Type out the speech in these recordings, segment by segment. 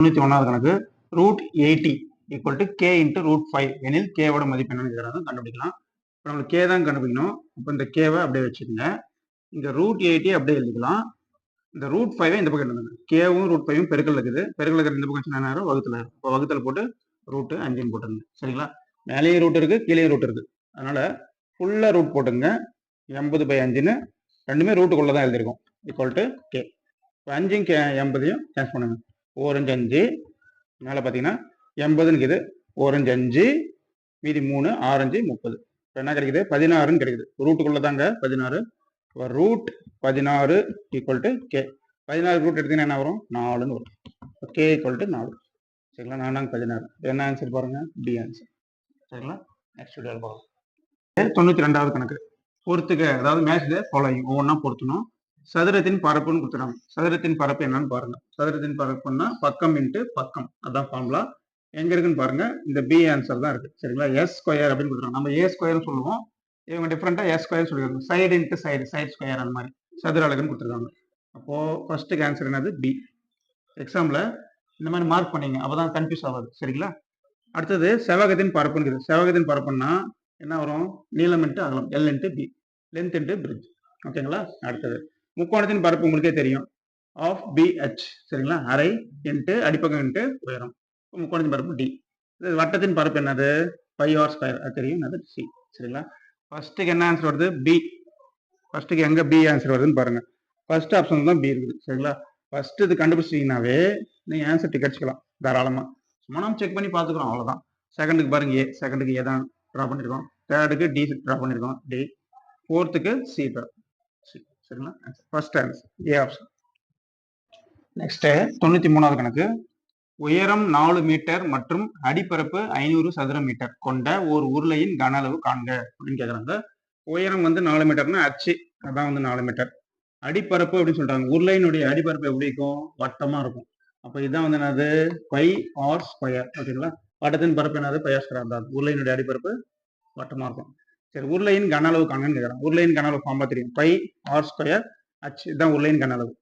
91வது கணக்கு √80 equal to K into √5 எனில் கேவோட மதிப்பு என்னன்னு கேட்குறாங்க, கண்டுபிடிக்கலாம். இப்போ நம்மளுக்கு கே தான் கண்டுபிடிக்கணும். இப்போ இந்த கேவை அப்படியே வச்சுக்கோங்க. இங்க √80 அப்படியே எழுதிக்கலாம். இந்த √5 இந்த பக்கம் எழுதுங்க. கேவும் √5 பெருக்கல் இருக்குது. பெருக்கல் இருக்கிற இந்த பக்கம் என்ன நேரம் வகுத்துல இருக்கும். இப்போ வகுத்துல போட்டு √5 போட்டுருங்க. சரிங்களா? மேலேயும் ரூட் இருக்கு, கீழேயும் ரூட் இருக்கு. அதனால ஃபுல்லா ரூட் போட்டுங்க. 80/5ன்னு ரெண்டுமே ரூட்டுக்குள்ள தான் எழுதிருக்கும். Equal to K. இப்போ 5 80 கேன்சல் பண்ணுங்க. 4 5 5 மேலே பார்த்தீங்கன்னா 80ன்னு இருக்குது. 4 5 5 மீதி 3 6 5 30. இப்போ என்ன கிடைக்குது? 16ன்னு கிடைக்குது. ரூட்டுக்குள்ள தாங்க 16. இப்போ √16 ஈக்குவல் டு கே. 16 ரூட் எடுத்தீங்கன்னா என்ன வரும்? 4ன்னு வரும். இப்போ கே ஈக்குவல் டு 4. சரிங்களா? 4 16. என்ன ஆன்சர் பாருங்க? D answer. சரிங்களா? நெக்ஸ்ட் வீடியோவில் பார்க்கலாம். 92வது கணக்கு பொறுத்துக்க, அதாவது மேட்ச்ல ஃபாலோயிங் ஒவ்வொன்றா பொறுத்தணும். சதுரத்தின் பரப்புன்னு கொடுத்துறாங்க. சதுரத்தின் பரப்பு என்னன்னு பாருங்க. சதுரத்தின் பரப்புன்னா பக்கம் இன்ட்டு பக்கம், அதான் ஃபார்முலா. எங்க இருக்குன்னு பாருங்க. இந்த பி ஆன்சர் தான் இருக்கு. சரிங்களா? எஸ் ஸ்கொயர் அப்படின்னு கொடுத்துறாங்க. நம்ம ஏ ஸ்கொயர்னு சொல்லுவோம், இவங்க டிஃப்ரெண்டா எஸ் ஸ்கொயர் சொல்லியிருக்காங்க. Side into side, side square அந்த மாதிரி சதுர அலகுன்னு கொடுத்துருக்காங்க. அப்போ ஃபர்ஸ்ட்டுக்கு ஆன்சர் என்னது? பி. எக்ஸாம்பிள் இந்த மாதிரி மார்க் பண்ணீங்க, அப்பதான் கன்ஃபியூஸ் ஆகாது. சரிங்களா? அடுத்தது செவகத்தின் பரப்புன்னு இருக்குது. செவகத்தின் பரப்புன்னா என்ன வரும்? நீளம் இன்ட்டு அகலம், L into B, length into breadth. ஓகேங்களா? அடுத்தது முக்கோணத்தின் பரப்பு உங்களுக்கே தெரியும், ஆஃப் பி ஹெச். சரிங்களா? அரை இன்ட்டு அடிப்பக்கம் இன்ட்டு உயரம். முக்கோணத்தின் பரப்பு டி. வட்டத்தின் பரப்பு என்னது? பை ஆர் ஸ்கொயர், அது தெரியும், அது சி. சரிங்களா? ஃபர்ஸ்ட்டுக்கு என்ன ஆன்சர் வருது? பி. ஃபர்ஸ்ட்டுக்கு எங்க பி ஆன்சர் வருதுன்னு பாருங்க. ஃபர்ஸ்ட் ஆப்ஷன் தான் பி இருக்குது. சரிங்களா? ஃபர்ஸ்ட் இது கண்டுபிடிச்சிட்டீங்கன்னாவே நீங்க ஆன்சர் டிக்கெட்ஸ்க்கலாம் தாராளமா. சும்மா நம்ம செக் பண்ணி பார்த்துக்கிறோம், அவ்வளோதான். செகண்டுக்கு பாருங்க ஏ. செகண்டுக்கு ஏ தான் ட்ரா பண்ணியிருக்கோம். தேர்டுக்கு டி ட்ரா பண்ணியிருக்கோம், டி. ஃபோர்த்துக்கு சி ட்ரா. சரிங்களா? First answer A option. Next 93வது கணக்கு. உயரம் 4 மீட்டர் மற்றும் அடிப்பரப்பு 500 சதுர மீட்டர் கொண்ட ஒரு உருளையின் கன அளவு காண்க அப்படின்னு கேட்குறாங்க. உயரம் வந்து 4 மீட்டர்னா அச்சு, அதான் வந்து 4 மீட்டர். அடிப்பரப்பு அப்படின்னு சொல்றாங்க. உருளையினுடைய அடிப்பரப்பு எப்படி இருக்கும்? வட்டமா இருக்கும். அப்போ இதுதான் வந்து என்னது? Pi r square. ஓகேங்களா? வட்டத்தின் பரப்பு என்னது? பை ஆர் ஸ்கொயர் தான். உருளையினுடைய அடிப்பரப்பு வட்டமா இருக்கும். சரி, உருளையின் கன அளவு காண்கன்னு கேட்குறாங்க. உருளையின் கன அளவு ஃபார்மா தெரியும், பை ஆர் ஸ்கொயர் அச்சு, இதுதான் உருளையின் கன அளவு.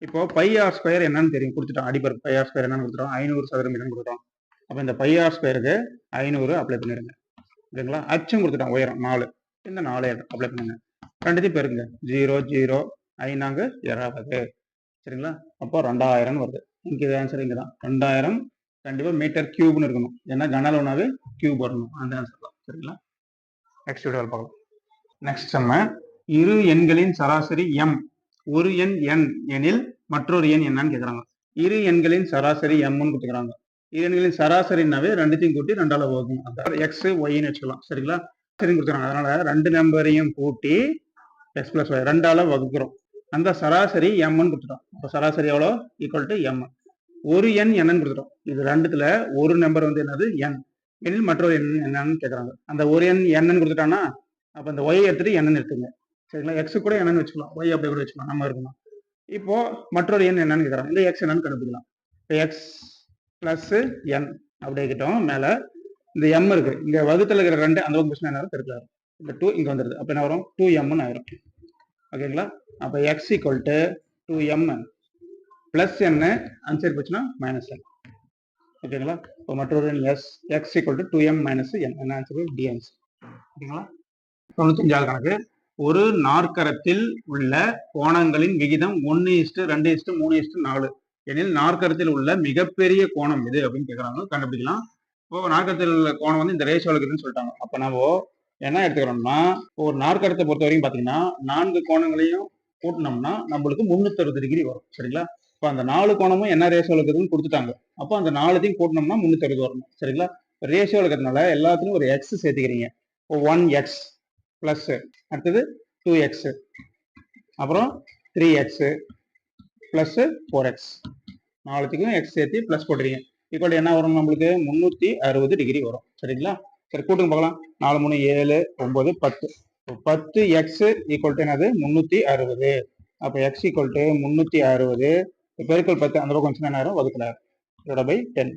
இப்போ பை ஆர் ஸ்கொயர் என்னன்னு தெரியும், கொடுத்துட்டோம். அடிப்பரப்பு பை ஆர் ஸ்கொயர் என்னன்னு கொடுத்துட்டோம்? 500 சதுர மீட்டர் கொடுத்துட்டோம். அப்போ இந்த பை ஆர் ஸ்கொயருக்கு 500 அப்ளை பண்ணிடுங்க. ஓகேங்களா? அச்சும் கொடுத்துட்டோம், உயரம் 4. இந்த 4 அப்ளை பண்ணுங்க. ரெண்டுத்தையும் பெருங்க. 0 0 5 20. சரிங்களா? அப்போ 2000 வருது. இங்கே ஆன்சர் இங்கே தான் 2000. கண்டிப்பாக மீட்டர் கியூப்னு இருக்கணும், ஏன்னா கன அளவுனாவே கியூப் வரணும். அந்த ஆன்சர் தான். சரிங்களா? நெக்ஸ்ட் வீடியோவில் பார்க்கலாம். நெக்ஸ்ட் நம்ம இரு எண்களின் சராசரி எம், ஒரு எண் என் எனில் மற்றொரு எண் என்னன்னு கேட்குறாங்க. இரு எண்களின் சராசரி எம்னு கொடுத்துக்கிறாங்க. இரு எண்களின் சராசரினாவே ரெண்டுத்தையும் கூட்டி 2ஆல வகுக்கணும். அதாவது எக்ஸ் ஒய்ன்னு வச்சுக்கலாம். சரிங்களா? சரி கொடுத்துறாங்க. அதனால ரெண்டு நம்பரையும் கூட்டி எக்ஸ் பிளஸ் ஒய் 2ஆல வகுக்கிறோம். அந்த சராசரி எம்னு கொடுத்துட்டோம். இப்போ சராசரி எவ்வளோ? Equal to M. ஒரு எண் என்னன்னு கொடுத்துட்டோம். இது ரெண்டுத்துல ஒரு நம்பர் வந்து என்னது? என் எனில் மற்றொரு எண் என்னன்னு கேட்குறாங்க. அந்த ஒரு எண் என்னன்னு கொடுத்துட்டான்னா அப்போ இந்த ஒய் எடுத்துட்டு என்னன்னு எடுத்துங்க. சரிங்களா? எக்ஸ் கூட என்னன்னு வச்சுக்கலாம், ஒய் அப்படி கூட வச்சுக்கலாம், நம்ம இருக்கணும். இப்போ மற்றொரு எண் என்னன்னு கேட்குறாங்க. இந்த எக்ஸ் என்னன்னு கண்டுபிடிக்கலாம். இப்போ எக்ஸ் பிளஸ் என் அப்படி ஆகிட்டோம். மேலே இந்த எம் இருக்கு, இங்க வகுத்துல இருக்கிற ரெண்டு அந்த கொஸ்டின் என்ன பெருக்கலாம். இந்த 2 இங்க வந்துருது. அப்போ என்ன வரும்? 2mன்னு ஆயிரும். ஓகேங்களா? அப்போ X equal to 2m plus என்ன ஆன்சர் போச்சுன்னா மைனஸ் என். ஓகேங்களா? இப்போ மற்றொரு எஸ் X equal to 2m minus N. என்ன ஆன்சர்? D answer. ஓகேங்களா? 95வது கணக்கு. ஒரு நாற்கரத்தில் உள்ள கோணங்களின் விகிதம் 1:2:3:4 எனில் நாற்கரத்தில் உள்ள மிகப்பெரிய கோணம் எது அப்படின்னு கேட்குறாங்க, கண்டுபிடிக்கலாம். இப்போ நாற்கரத்தில் உள்ள கோணம் வந்து இந்த ரேஷியோல இருக்குதுன்னு சொல்லிட்டாங்க. அப்போ நம்ம என்ன எடுத்துக்கிறோம்னா, ஒரு நாற்கரத்தை பொறுத்த வரைக்கும் பார்த்தீங்கன்னா 4 கோணங்களையும் கூட்டினோம்னா நம்மளுக்கு 360 டிகிரி வரும். சரிங்களா? இப்போ அந்த 4 கோணமும் என்ன ரேஷியோல இருக்குதுன்னு கொடுத்துட்டாங்க. அப்போ அந்த 4த்தையும் கூட்டினோம்னா 360 வரணும். சரிங்களா? ரேஷியோல இருக்கிறதுனால எல்லாத்துலையும் ஒரு எக்ஸ் சேர்த்துக்கிறீங்க. இப்போ 1x பிளஸ் அடுத்தது 2x அப்புறம் 3x பிளஸ் 4x, 4த்துக்கும் எக்ஸ் சேர்த்து பிளஸ் போட்டுறீங்க. ஈக்குவல் என்ன வரும்? நம்மளுக்கு 360 டிகிரி வரும். சரிங்களா? சரி, கூட்டுங்க பார்க்கலாம். 4 3 7 9 10. 10x ஈக்குவல் டு என்னது? 360. அப்போ எக்ஸ் ஈக்குவல் டு 360 பெருக்கல் 10 அந்த பக்கம் என்ன ஆயிரும்? வகுக்கல இதோட பை 10.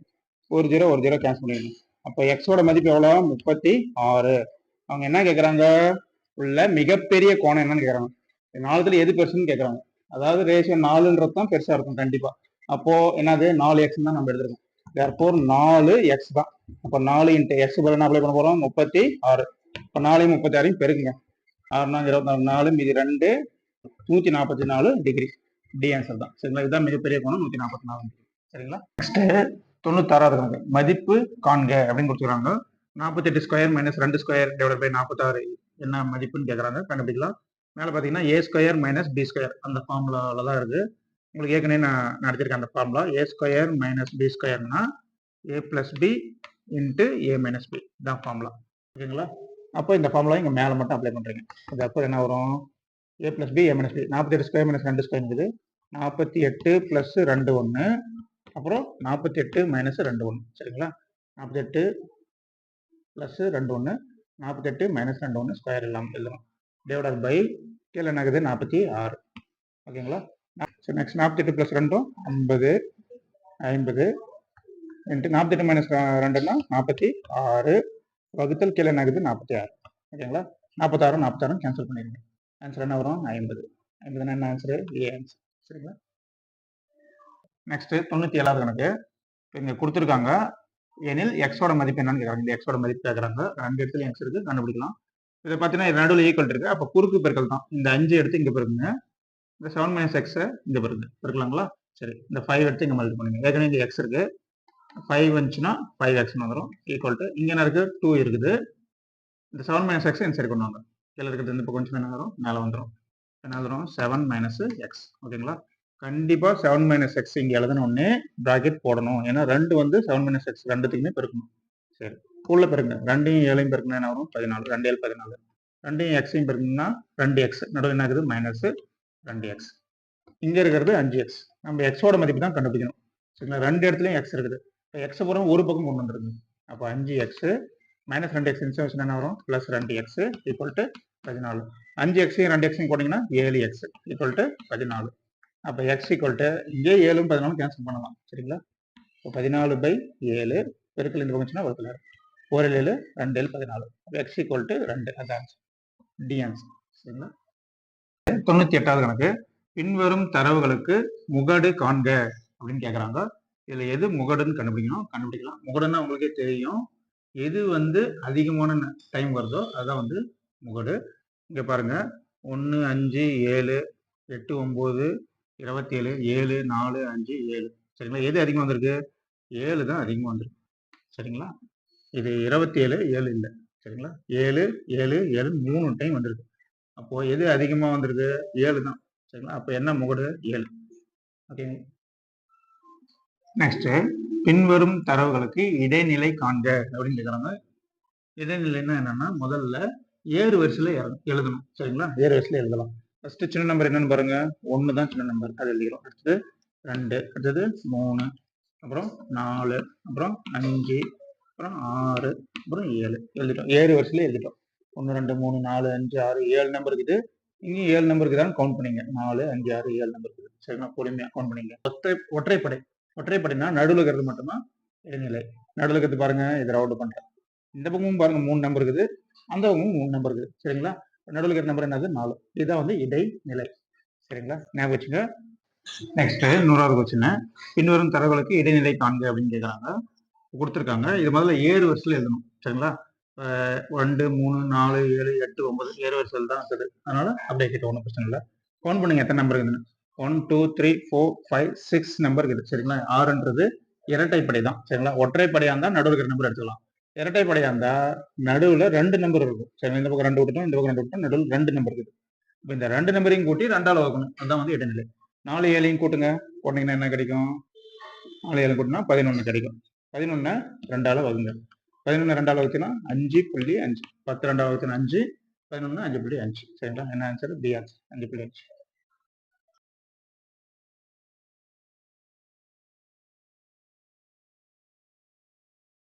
ஒரு 0 கேன்சல் பண்ணிடணும். அப்போ எக்ஸோட மதிப்பு எவ்வளோ? 36. அவங்க என்ன கேட்குறாங்க? உள்ள மிகப்பெரிய கோணம் என்னன்னு கேட்குறாங்க. 4த்துல எது பெருசுன்னு கேட்குறாங்க. அதாவது ரேஷியோ 4ன்றது தான் பெருசா இருக்கும் கண்டிப்பா. அப்போ என்னது 4x தான் நம்ம எடுத்துருக்கோம். therefore 4x தான். அப்போ 4 இன்ட்டு x பதில் என்ன அப்ளை பண்ண போறோம் 36. இப்போ 4 36 பெருக்குங்க. 6 24 4 மீதி 2 144 டிகிரி. டி ஆன்சர் தான். சரிங்களா, இதுதான் மிகப்பெரிய கோணம் 144 டிகிரி. சரிங்களா, நெக்ஸ்ட் 96வது கணக்கு மதிப்பு காண்க அப்படின்னு கொடுத்துருக்காங்க. 48 square minus 2 square divide by 46 என்ன மதிப்புன்னு கேட்குறாங்க, கண்டுபிடிக்கலாம். மேலே பார்த்தீங்கன்னா A square minus B square அந்த ஃபார்முலாவில் தான் இருக்குது. உங்களுக்கு ஏற்கனவே நான் நடத்திருக்கேன் அந்த formula. A square minus B ஸ்கொயர்னா A plus B into A minus B தான் ஃபார்முலா. ஓகேங்களா, அப்போ இந்த ஃபார்முலா இங்கே மேலே மட்டும் அப்ளை பண்ணுறீங்க. அது அப்போ என்ன வரும், A plus B A minus B. 48 square minus 2 square இருக்குது 48 ப்ளஸ் 2 1, அப்புறம் 48 மைனஸ் 2 1. சரிங்களா, 48 ப்ளஸ் 2 1, 48 மைனஸ் 2 1 ஸ்கொயர் இல்லாமல் எழுதணும். டிவைடட் பை கீழே என்ன ஆகுது 46. ஓகேங்களா, நெக்ஸ்ட் 48 ப்ளஸ் 2 50 50 இன்ட்டு 48 மைனஸ் 2னா 46 வகுத்தல் கீழே என்ன ஆகுது 46. ஓகேங்களா, 46 46 கேன்சல் பண்ணிடுங்க. ஆன்சர் என்ன வரும் 50. 50 என்ன ஆன்சரு, ஏ ஆன்சர். சரிங்களா, நெக்ஸ்ட் 97வது கணக்கு. இங்க கொடுத்துருக்காங்க எனில் எக்ஸோட மதிப்பு என்னன்னு கேட்குறாங்க. இந்த எக்ஸோட மதிப்பு கேட்குறாங்க. 2 இடத்துல எக்ஸ் இருக்கு, கண்டுபிடிக்கலாம். இதை பார்த்தீங்கன்னா நடுவில் ஈக்குவல் இருக்கு. அப்போ குறுக்கு பெருக்கல் தான். இந்த 5 எடுத்து இங்க பெருக்குங்க. இந்த 7 மைனஸ் எக்ஸை இங்க பெருக்கலாங்களா. சரி, இந்த 5 எடுத்து இங்க மல்டிபிள் பண்ணுங்க. ஏற்கனவே இங்க எக்ஸ் இருக்கு, 5 வந்துச்சுன்னா 5x வந்துடும். ஈக்குவல் டு இங்க என்ன இருக்கு 2 இருக்குது. இந்த 7 மைனஸ் எக்ஸ் இந்த சைடு கொண்டு வாங்க. கீழே இருக்கிறது இந்த கொஞ்சம் என்ன வரும், மேலே வந்துடும். என்ன வரும் 7 மைனஸ் எக்ஸ். ஓகேங்களா, கண்டிப்பா 7 மைனஸ் எக்ஸ் இங்க எழுதணும்னே பிராக்கெட் போடணும். ஏன்னா 2 வந்து 7 மைனஸ் எக்ஸ் ரெண்டுத்துக்குமே பெருக்கணும். சரி, உள்ள பெருங்க. 2யும் 7யும் பெருக்கணும் என்ன வரும் 14. 2 7 14. 2யும் எக்ஸையும் பெருக்கணும்னா 2x. நடுவில் என்ன ஆகுது மைனஸ் 2x. இங்க இருக்கிறது 5x. நம்ம எக்ஸோட மதிப்பு தான் கண்டுபிடிக்கணும். சரிங்களா, 2 இடத்துலயும் எக்ஸ் இருக்குது. இப்போ எக்ஸ் பூரா ஒரு பக்கம் கொண்டு வந்துருக்கு. அப்போ 5x மைனஸ் 2x இன்சர்வேஷன் என்ன வரும் பிளஸ் 2x ஈக்குவல் டு 14. 5xையும் 2xையும் போட்டிங்கன்னா 7x ஈக்குவல் டு 14. அப்போ எக்ஸ் ஈக்குவல் டு இங்கே 7 14 கேன்சல் பண்ணலாம். சரிங்களா, இப்போ 14 பை 7 பெருக்கல் இந்த பக்கம் வகுக்கல 1 7 2 7 14. X equal to 2. அதான் டி ஆன்சர். சரிங்களா, 98வது கணக்கு. பின்வரும் தரவுகளுக்கு முகடு காண்க அப்படின்னு கேட்குறாங்க. இதுல எது முகடுன்னு கண்டுபிடிக்கலாம். முகடுன்னா உங்களுக்கே தெரியும், எது வந்து அதிகமான டைம் வருதோ அதுதான் வந்து முகடு. இங்க பாருங்க 1 5 7 8 9 27 7 4 5 7. சரிங்களா, எது அதிகமாக வந்திருக்கு 7 தான் அதிகமாக வந்திருக்கு. சரிங்களா, இது 27 7 இல்லை. சரிங்களா, 7 7 7 3 டைம் வந்திருக்கு. அப்போ எது அதிகமாக வந்திருக்கு 7 தான். சரிங்களா, அப்போ என்ன முகடு 7. ஓகேங்க, நெக்ஸ்ட் பின்வரும் தரவுகளுக்கு இடைநிலை காண்க அப்படின்னு கேட்குறாங்க. இடைநிலைன்னா என்னன்னா முதல்ல ஏறு வரிசையில் எழுதணும். சரிங்களா, ஏறு வரிசையில் எழுதலாம். ஃபர்ஸ்ட் சின்ன நம்பர் என்னன்னு பாருங்க 1 தான் சின்ன நம்பர், அது எழுதிக்கிறோம். அடுத்தது 2, அடுத்தது 3, அப்புறம் 4, அப்புறம் 5, அப்புறம் 6, அப்புறம் 7 எழுதிட்டோம். ஏறு வரிசையில் எழுதிட்டோம். 1 2 3 4 5 6 7 நம்பர் இருக்குது. இங்கே 7 நம்பர் இருக்குதான்னு கவுண்ட் பண்ணிங்க. 4 5 6 7 நம்பர் இருக்குது. சரிங்களா, பொறுமையா கவுண்ட் பண்ணிங்க. ஒற்றைப்படை. ஒற்றைப்படைனா நடுவில் இருக்கிறது மட்டும்தான் இடைநிலை. நடுவில் இருக்கிறது பாருங்க, இதை ரவுண்ட் பண்றேன். இந்த பக்கமும் பாருங்க 3 நம்பர் இருக்குது, அந்த பக்கமும் 3 நம்பர் இருக்குது. சரிங்களா, நடுவில் இருக்கிற நம்பர் என்னது 4. இதுதான் வந்து இடைநிலை. சரிங்களா, ஞாபகம் வச்சுங்க. நெக்ஸ்ட் 100வது கொஸ்டின். பின்வரும் தரவுகளுக்கு இடைநிலை காண்க அப்படின்னு கேட்குறாங்க. கொடுத்துருக்காங்க. இது முதல்ல ஏறு வரிசையில் எழுதணும். சரிங்களா, 2 3 4 7 8 9 ஏறு வரிசையில் தான் இருக்குது. அதனால அப்படியே கிட்ட ஒன்றும் பிரச்சனை இல்லை. கவுண்ட் பண்ணுங்க எத்தனை நம்பர் இருக்குதுன்னு. 1 2 3 4 5 6 நம்பர் இருக்குது. சரிங்களா, 6ன்றது இரட்டைப்படை தான். சரிங்களா, ஒற்றைப்படையா இருந்தால் நடுவில் இருக்கிற நம்பர் எடுத்துக்கலாம். இரட்டைப்படையா இருந்தா நடுவில் 2 நம்பர் இருக்கும். சரி, இந்த பக்கம் 2 விட்டுட்டோம், இந்த பக்கம் 2 விட்டோம், நடுவில் 2 நம்பர் இருக்குது. இப்போ இந்த 2 நம்பரையும் கூட்டி 2ஆல் வகுக்கணும். அதுதான் வந்து இடைநிலை. 4 7ஐயும் கூட்டுங்க. போட்டீங்கன்னா என்ன கிடைக்கும், 4 7 கூட்டினா 11 கிடைக்கும். 11 2ஆல் வகுங்க. 11 2ஆல் வகுத்தினா 5.5. 10 2ஆல் வகுத்தினா 5, 11 5.5. சரிங்களா, என்ன ஆன்சர் பி ஆன்சர் 5.5.